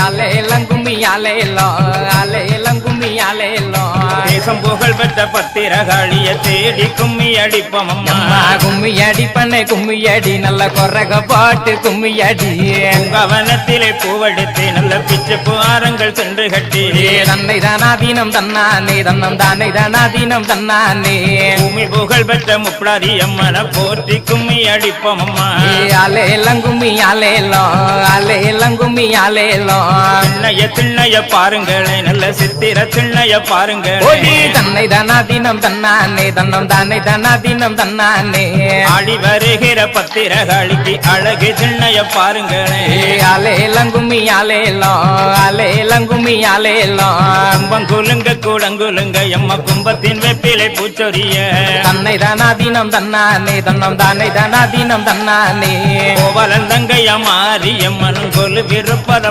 அலேலம் கும்மி அலேலம் கும்மி அலேலம் தேசம் புகழ் பெற்ற பத்திரகாளிய தேடி கும்மி அடிப்போம் அம்மா கும்மி அடிப்பண்ணை கும்மி அடி நல்ல கொரக பாட்டு கும்மி அடி கவனத்திலே பூவெடுத்து நல்ல பிச்சு புகாரங்கள் சென்று கட்டி தன்னை தானாதீனம் தன்னானே தன்னம் தானே தானாதீனம் தன்னானே பூமி புகழ் பெற்ற முப்படாரி அம்மனை போற்றி கும்மி அடிப்போம் அம்மா அலேலம் கும்மி அலேலம் கும்மி அலேலம் திண்ணைய பாருங்களே நல்ல சித்திர திண்ணைய பாருங்களே தன்னை தானாதீனம் தன்னானே தன்னம் தானே தானாதீனம் தன்னானே ஆடி வருகிற பத்திரகாளிக்கு அழகு திண்ணைய பாருங்களே அலேலம் கும்மி அலேலம் கும்மி அலேலம் கும்பங்குலுங்க கூடங்குலுங்க எம்ம கும்பத்தின் வெப்பிலை பூச்சொரிய தன்னை தானாதீனம் தன்னானே தன்னம் தானே தானாதீனம் தன்னானே கோவலந்தங்கைய மாறி எம்மனும் கொலு விருப்பத